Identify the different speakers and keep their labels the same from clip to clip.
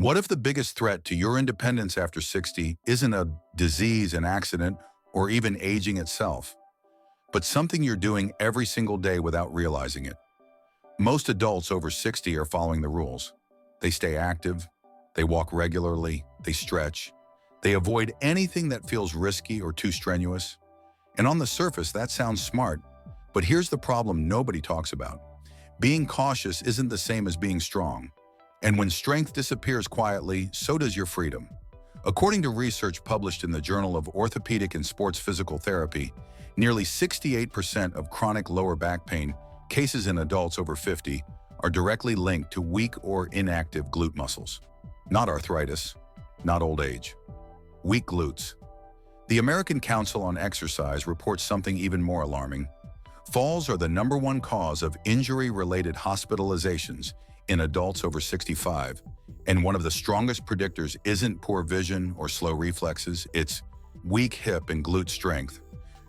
Speaker 1: What if the biggest threat to your independence after 60 isn't a disease, an accident, or even aging itself, but something you're doing every single day without realizing it? Most adults over 60 are following the rules. They stay active, they walk regularly, they stretch, they avoid anything that feels risky or too strenuous. And on the surface, that sounds smart, but here's the problem nobody talks about. Being cautious isn't the same as being strong. And when strength disappears quietly, so does your freedom. According to research published in the Journal of Orthopedic and Sports Physical Therapy, nearly 68% of chronic lower back pain cases in adults over 50 are directly linked to weak or inactive glute muscles. Not arthritis, not old age. Weak glutes. The American Council on Exercise reports something even more alarming. Falls are the #1 cause of injury-related hospitalizations in adults over 65, and one of the strongest predictors isn't poor vision or slow reflexes, it's weak hip and glute strength.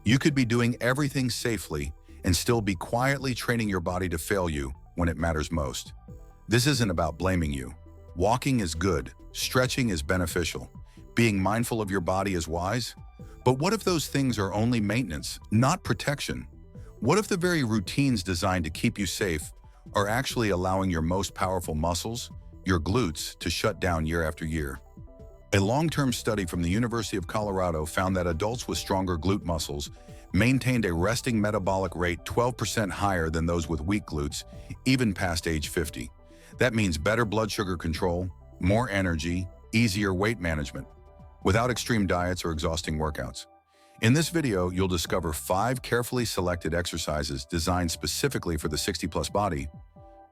Speaker 1: You could be doing everything safely and still be quietly training your body to fail you when it matters most. This isn't about blaming you. Walking is good, stretching is beneficial, being mindful of your body is wise. But what if those things are only maintenance, not protection? What if the very routines designed to keep you safe are actually allowing your most powerful muscles, your glutes, to shut down year after year? A long-term study from the University of Colorado found that adults with stronger glute muscles maintained a resting metabolic rate 12% higher than those with weak glutes, even past age 50. That means better blood sugar control, more energy, easier weight management, without extreme diets or exhausting workouts. In this video, you'll discover 5 carefully selected exercises designed specifically for the 60-plus body,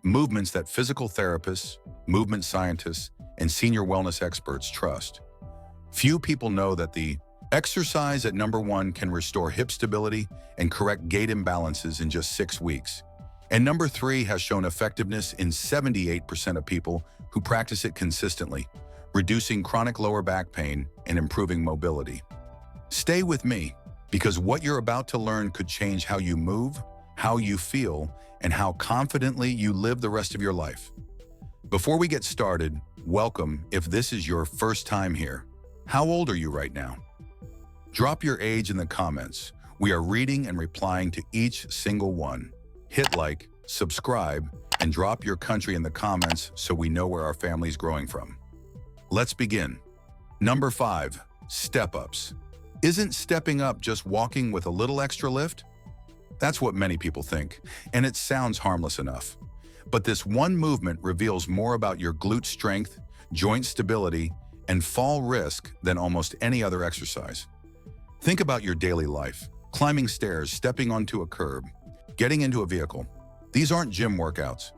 Speaker 1: movements that physical therapists, movement scientists, and senior wellness experts trust. Few people know that the exercise at #1 can restore hip stability and correct gait imbalances in just 6 weeks. And #3 has shown effectiveness in 78% of people who practice it consistently, reducing chronic lower back pain and improving mobility. Stay with me, because what you're about to learn could change how you move, how you feel, and how confidently you live the rest of your life. Before we get started, welcome if this is your first time here. How old are you right now? Drop your age in the comments. We are reading and replying to each single one. Hit like, subscribe, and drop your country in the comments so we know where our family's growing from. Let's begin. Number 5, step-ups. Isn't stepping up just walking with a little extra lift? That's what many people think, and it sounds harmless enough. But this one movement reveals more about your glute strength, joint stability, and fall risk than almost any other exercise. Think about your daily life: climbing stairs, stepping onto a curb, getting into a vehicle. These aren't gym workouts.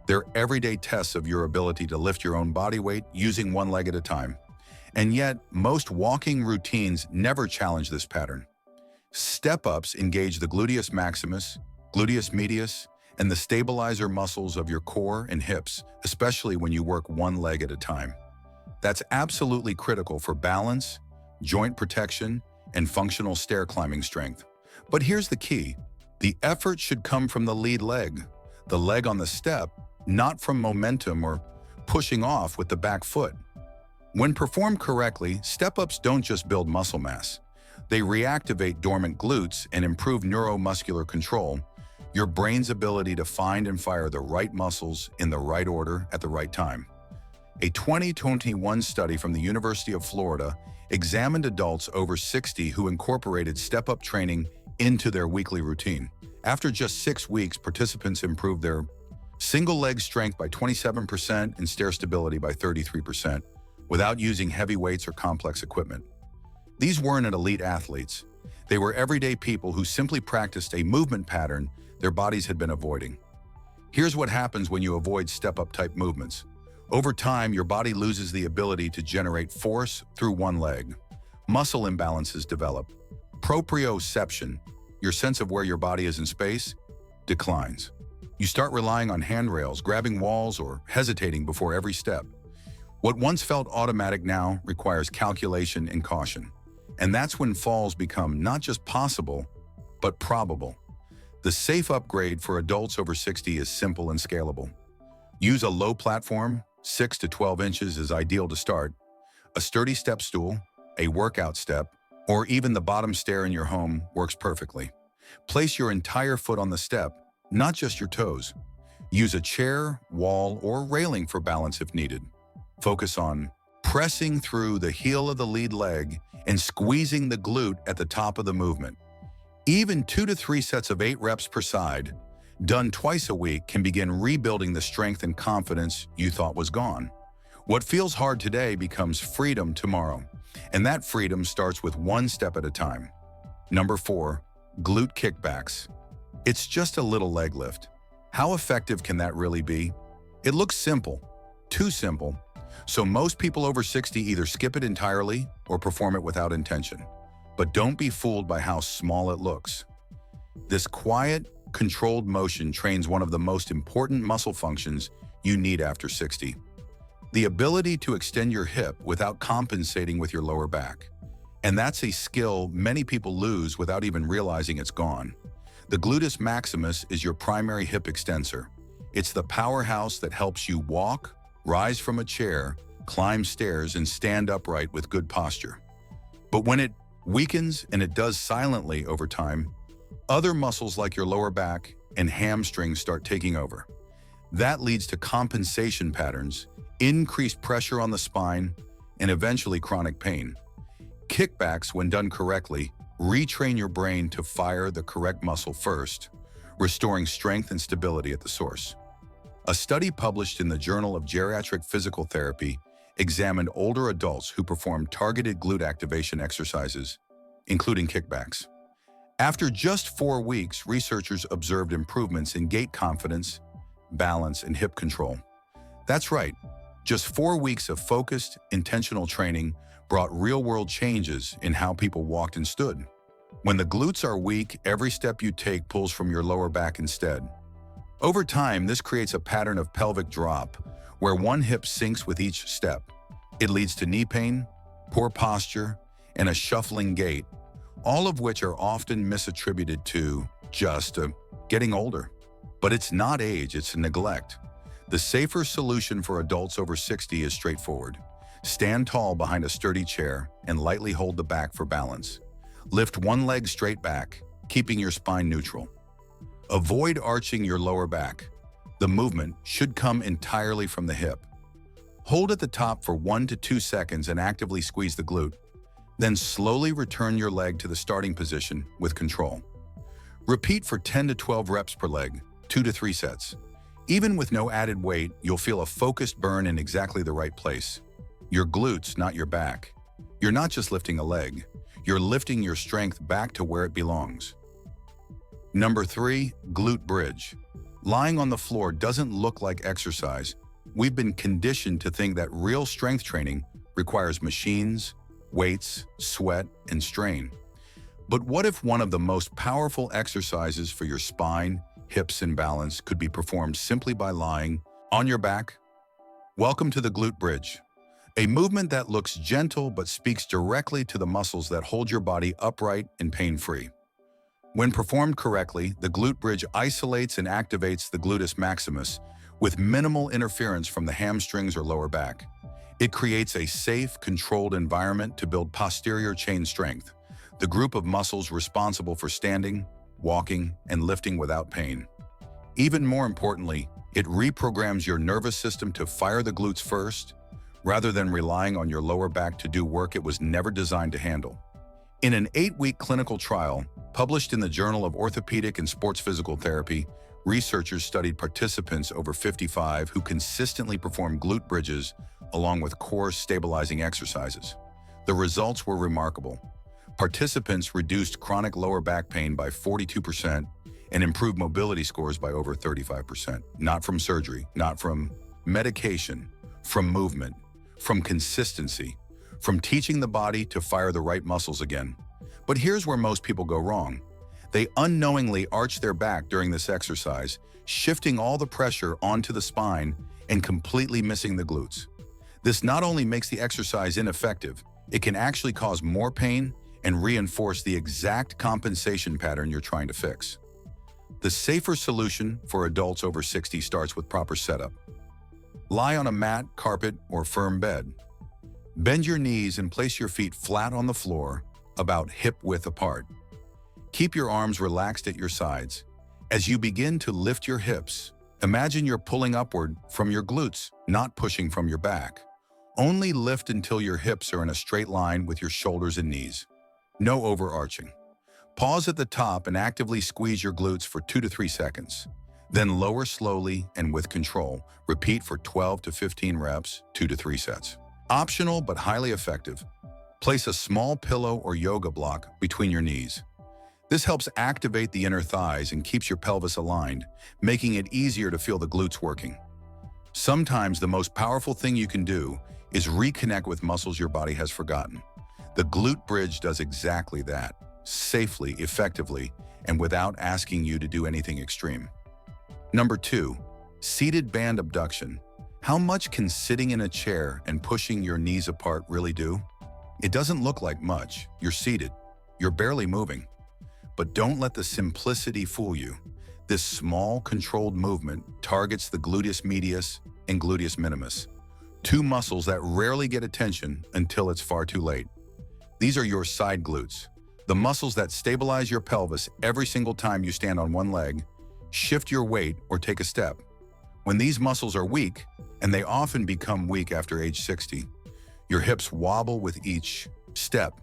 Speaker 1: They're everyday tests of your ability to lift your own body weight using one leg at a time. And yet, most walking routines never challenge this pattern. Step-ups engage the gluteus maximus, gluteus medius, and the stabilizer muscles of your core and hips, especially when you work one leg at a time. That's absolutely critical for balance, joint protection, and functional stair climbing strength. But here's the key. The effort should come from the lead leg, the leg on the step, not from momentum or pushing off with the back foot. When performed correctly, step-ups don't just build muscle mass. They reactivate dormant glutes and improve neuromuscular control, your brain's ability to find and fire the right muscles in the right order at the right time. A 2021 study from the University of Florida examined adults over 60 who incorporated step-up training into their weekly routine. After just 6 weeks, participants improved their single leg strength by 27% and stair stability by 33%. Without using heavy weights or complex equipment. These weren't elite athletes. They were everyday people who simply practiced a movement pattern their bodies had been avoiding. Here's what happens when you avoid step-up type movements. Over time, your body loses the ability to generate force through one leg. Muscle imbalances develop. Proprioception, your sense of where your body is in space, declines. You start relying on handrails, grabbing walls, or hesitating before every step. What once felt automatic now requires calculation and caution. And that's when falls become not just possible, but probable. The safe upgrade for adults over 60 is simple and scalable. Use a low platform, 6 to 12 inches is ideal to start. A sturdy step stool, a workout step, or even the bottom stair in your home works perfectly. Place your entire foot on the step, not just your toes. Use a chair, wall, or railing for balance if needed. Focus on pressing through the heel of the lead leg and squeezing the glute at the top of the movement. Even 2 to 3 sets of 8 reps per side, done twice a week, can begin rebuilding the strength and confidence you thought was gone. What feels hard today becomes freedom tomorrow, and that freedom starts with one step at a time. Number 4, glute kickbacks. It's just a little leg lift. How effective can that really be? It looks simple, too simple, so most people over 60 either skip it entirely or perform it without intention. But don't be fooled by how small it looks. This quiet, controlled motion trains one of the most important muscle functions you need after 60. The ability to extend your hip without compensating with your lower back. And that's a skill many people lose without even realizing it's gone. The gluteus maximus is your primary hip extensor. It's the powerhouse that helps you walk, rise from a chair, climb stairs, and stand upright with good posture. But when it weakens, and it does silently over time, other muscles like your lower back and hamstrings start taking over. That leads to compensation patterns, increased pressure on the spine, and eventually chronic pain. Kickbacks, when done correctly, retrain your brain to fire the correct muscle first, restoring strength and stability at the source. A study published in the Journal of Geriatric Physical Therapy examined older adults who performed targeted glute activation exercises, including kickbacks. After just 4 weeks, researchers observed improvements in gait confidence, balance, and hip control. That's right, just 4 weeks of focused, intentional training brought real-world changes in how people walked and stood. When the glutes are weak, every step you take pulls from your lower back instead. Over time, this creates a pattern of pelvic drop, where one hip sinks with each step. It leads to knee pain, poor posture, and a shuffling gait, all of which are often misattributed to just getting older. But it's not age, it's neglect. The safer solution for adults over 60 is straightforward. Stand tall behind a sturdy chair and lightly hold the back for balance. Lift one leg straight back, keeping your spine neutral. Avoid arching your lower back. The movement should come entirely from the hip. Hold at the top for 1 to 2 seconds and actively squeeze the glute. Then slowly return your leg to the starting position with control. Repeat for 10 to 12 reps per leg, 2 to 3 sets. Even with no added weight, you'll feel a focused burn in exactly the right place. Your glutes, not your back. You're not just lifting a leg, you're lifting your strength back to where it belongs. Number 3, glute bridge. Lying on the floor doesn't look like exercise. We've been conditioned to think that real strength training requires machines, weights, sweat, and strain. But what if one of the most powerful exercises for your spine, hips, and balance could be performed simply by lying on your back? Welcome to the glute bridge, a movement that looks gentle but speaks directly to the muscles that hold your body upright and pain-free. When performed correctly, the glute bridge isolates and activates the gluteus maximus with minimal interference from the hamstrings or lower back. It creates a safe, controlled environment to build posterior chain strength, the group of muscles responsible for standing, walking, and lifting without pain. Even more importantly, it reprograms your nervous system to fire the glutes first, rather than relying on your lower back to do work it was never designed to handle. In an 8-week clinical trial, published in the Journal of Orthopedic and Sports Physical Therapy, researchers studied participants over 55 who consistently performed glute bridges along with core stabilizing exercises. The results were remarkable. Participants reduced chronic lower back pain by 42% and improved mobility scores by over 35%. Not from surgery, not from medication, from movement, from consistency, from teaching the body to fire the right muscles again. But here's where most people go wrong. They unknowingly arch their back during this exercise, shifting all the pressure onto the spine and completely missing the glutes. This not only makes the exercise ineffective, it can actually cause more pain and reinforce the exact compensation pattern you're trying to fix. The safer solution for adults over 60 starts with proper setup. Lie on a mat, carpet, or firm bed. Bend your knees and place your feet flat on the floor, about hip-width apart. Keep your arms relaxed at your sides. As you begin to lift your hips, imagine you're pulling upward from your glutes, not pushing from your back. Only lift until your hips are in a straight line with your shoulders and knees. No overarching. Pause at the top and actively squeeze your glutes for 2 to 3 seconds. Then lower slowly and with control. Repeat for 12 to 15 reps, 2 to 3 sets. Optional but highly effective. Place a small pillow or yoga block between your knees. This helps activate the inner thighs and keeps your pelvis aligned, making it easier to feel the glutes working. Sometimes the most powerful thing you can do is reconnect with muscles your body has forgotten. The glute bridge does exactly that, safely, effectively, and without asking you to do anything extreme. Number 2, seated band abduction. How much can sitting in a chair and pushing your knees apart really do? It doesn't look like much. You're seated. You're barely moving. But don't let the simplicity fool you. This small, controlled movement targets the gluteus medius and gluteus minimus, 2 muscles that rarely get attention until it's far too late. These are your side glutes, the muscles that stabilize your pelvis every single time you stand on one leg, shift your weight, or take a step. When these muscles are weak, and they often become weak after age 60, your hips wobble with each step.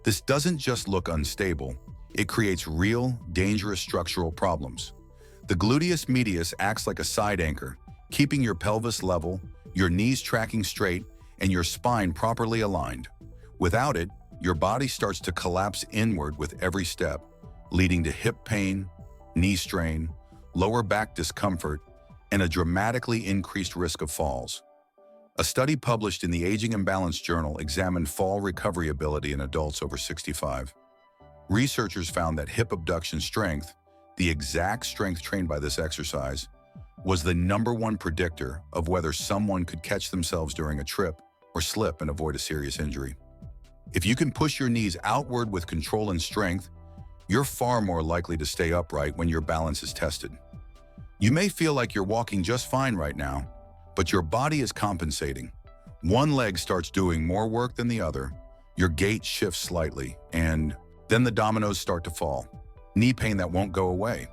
Speaker 1: This doesn't just look unstable. It creates real, dangerous structural problems. The gluteus medius acts like a side anchor, keeping your pelvis level, your knees tracking straight, and your spine properly aligned. Without it, your body starts to collapse inward with every step, leading to hip pain, knee strain, lower back discomfort, and a dramatically increased risk of falls. A study published in the Aging and Balance Journal examined fall recovery ability in adults over 65. Researchers found that hip abduction strength, the exact strength trained by this exercise, was the #1 predictor of whether someone could catch themselves during a trip or slip and avoid a serious injury. If you can push your knees outward with control and strength, you're far more likely to stay upright when your balance is tested. You may feel like you're walking just fine right now, but your body is compensating. One leg starts doing more work than the other, your gait shifts slightly, and then the dominoes start to fall. Knee pain that won't go away.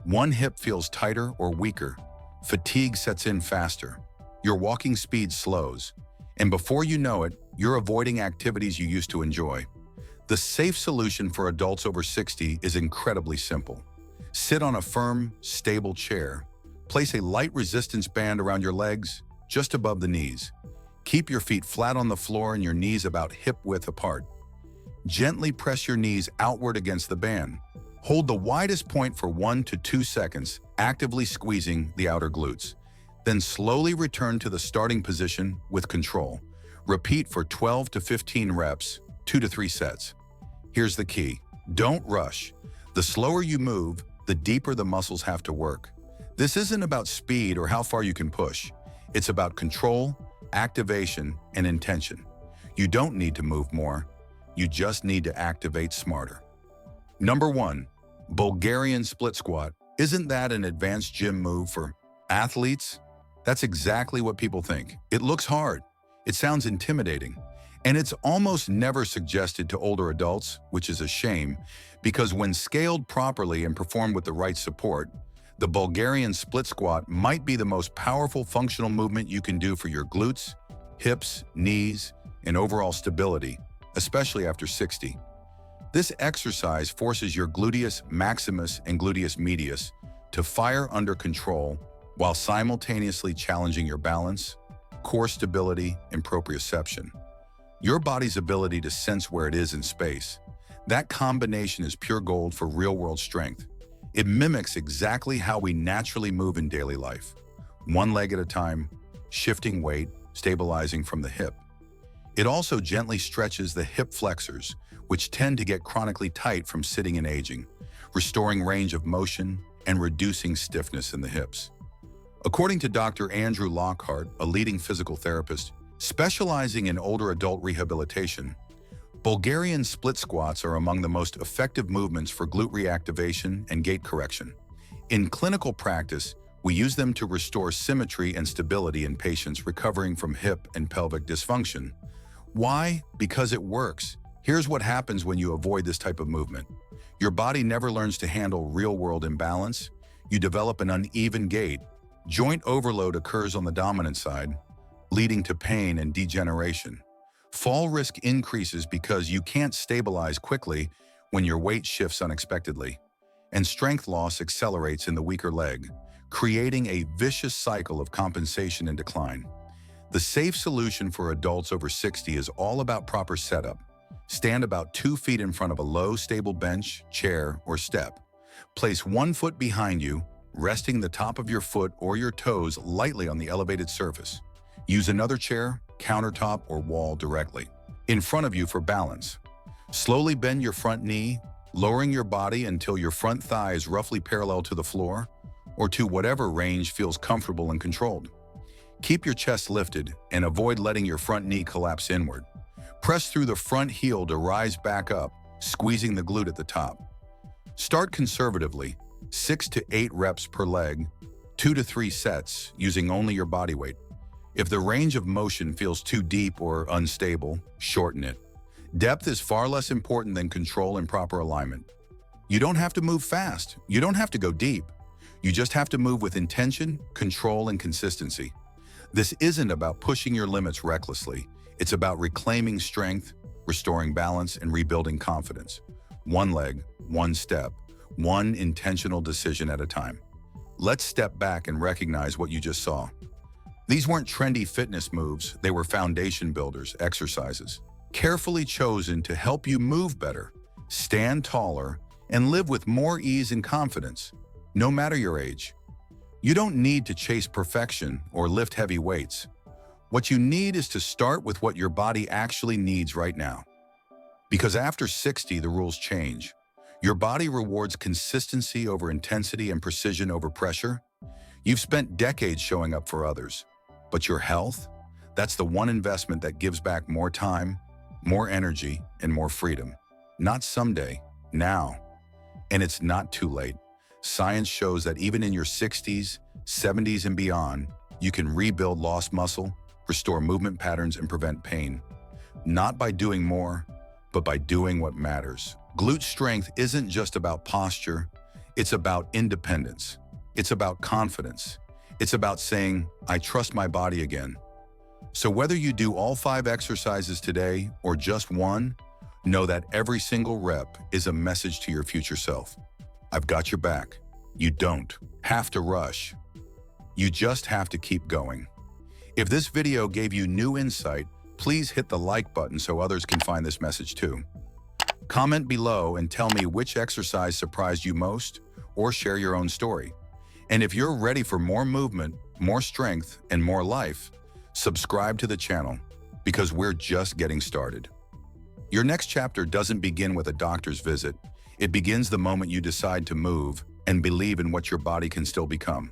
Speaker 1: One hip feels tighter or weaker. Fatigue sets in faster. Your walking speed slows. And before you know it, you're avoiding activities you used to enjoy. The safe solution for adults over 60 is incredibly simple. Sit on a firm, stable chair. Place a light resistance band around your legs, just above the knees. Keep your feet flat on the floor and your knees about hip-width apart. Gently press your knees outward against the band. Hold the widest point for 1 to 2 seconds, actively squeezing the outer glutes. Then slowly return to the starting position with control. Repeat for 12 to 15 reps, 2 to 3 sets. Here's the key. Don't rush. The slower you move, the deeper the muscles have to work. This isn't about speed or how far you can push. It's about control, activation, and intention. You don't need to move more. You just need to activate smarter. Number 1, Bulgarian split squat. Isn't that an advanced gym move for athletes? That's exactly what people think. It looks hard. It sounds intimidating. And it's almost never suggested to older adults, which is a shame, because when scaled properly and performed with the right support, the Bulgarian split squat might be the most powerful functional movement you can do for your glutes, hips, knees, and overall stability, especially after 60. This exercise forces your gluteus maximus and gluteus medius to fire under control while simultaneously challenging your balance, core stability, and proprioception. Your body's ability to sense where it is in space. That combination is pure gold for real-world strength. It mimics exactly how we naturally move in daily life. One leg at a time, shifting weight, stabilizing from the hip. It also gently stretches the hip flexors, which tend to get chronically tight from sitting and aging, restoring range of motion and reducing stiffness in the hips. According to Dr. Andrew Lockhart, a leading physical therapist specializing in older adult rehabilitation, Bulgarian split squats are among the most effective movements for glute reactivation and gait correction. In clinical practice, We use them to restore symmetry and stability in patients recovering from hip and pelvic dysfunction. Why? Because it works. Here's what happens when you avoid this type of movement. Your body never learns to handle real-world imbalance. You develop an uneven gait. Joint overload occurs on the dominant side, leading to pain and degeneration. Fall risk increases because you can't stabilize quickly when your weight shifts unexpectedly. And strength loss accelerates in the weaker leg, creating a vicious cycle of compensation and decline. The safe solution for adults over 60 is all about proper setup. Stand about 2 feet in front of a low, stable bench, chair, or step. Place 1 foot behind you, resting the top of your foot or your toes lightly on the elevated surface. Use another chair, countertop, or wall directly in front of you for balance. Slowly bend your front knee, lowering your body until your front thigh is roughly parallel to the floor or to whatever range feels comfortable and controlled. Keep your chest lifted and avoid letting your front knee collapse inward. Press through the front heel to rise back up, squeezing the glute at the top. Start conservatively, 6 to 8 reps per leg, 2 to 3 sets, using only your body weight. If the range of motion feels too deep or unstable, shorten it. Depth is far less important than control and proper alignment. You don't have to move fast. You don't have to go deep. You just have to move with intention, control, and consistency. This isn't about pushing your limits recklessly. It's about reclaiming strength, restoring balance, and rebuilding confidence. One leg, one step, one intentional decision at a time. Let's step back and recognize what you just saw. These weren't trendy fitness moves, they were foundation builders, exercises, carefully chosen to help you move better, stand taller, and live with more ease and confidence, no matter your age. You don't need to chase perfection or lift heavy weights. What you need is to start with what your body actually needs right now. Because after 60, the rules change. Your body rewards consistency over intensity and precision over pressure. You've spent decades showing up for others, but your health, that's the one investment that gives back more time, more energy, and more freedom. Not someday, now. And it's not too late. Science shows that even in your 60s, 70s, and beyond, you can rebuild lost muscle, restore movement patterns, and prevent pain. Not by doing more, but by doing what matters. Glute strength isn't just about posture, it's about independence. It's about confidence. It's about saying, I trust my body again. So whether you do all 5 exercises today or just one, know that every single rep is a message to your future self. I've got your back. You don't have to rush. You just have to keep going. If this video gave you new insight, please hit the like button so others can find this message too. Comment below and tell me which exercise surprised you most, or share your own story. And if you're ready for more movement, more strength, and more life, subscribe to the channel, because we're just getting started. Your next chapter doesn't begin with a doctor's visit. It begins the moment you decide to move and believe in what your body can still become.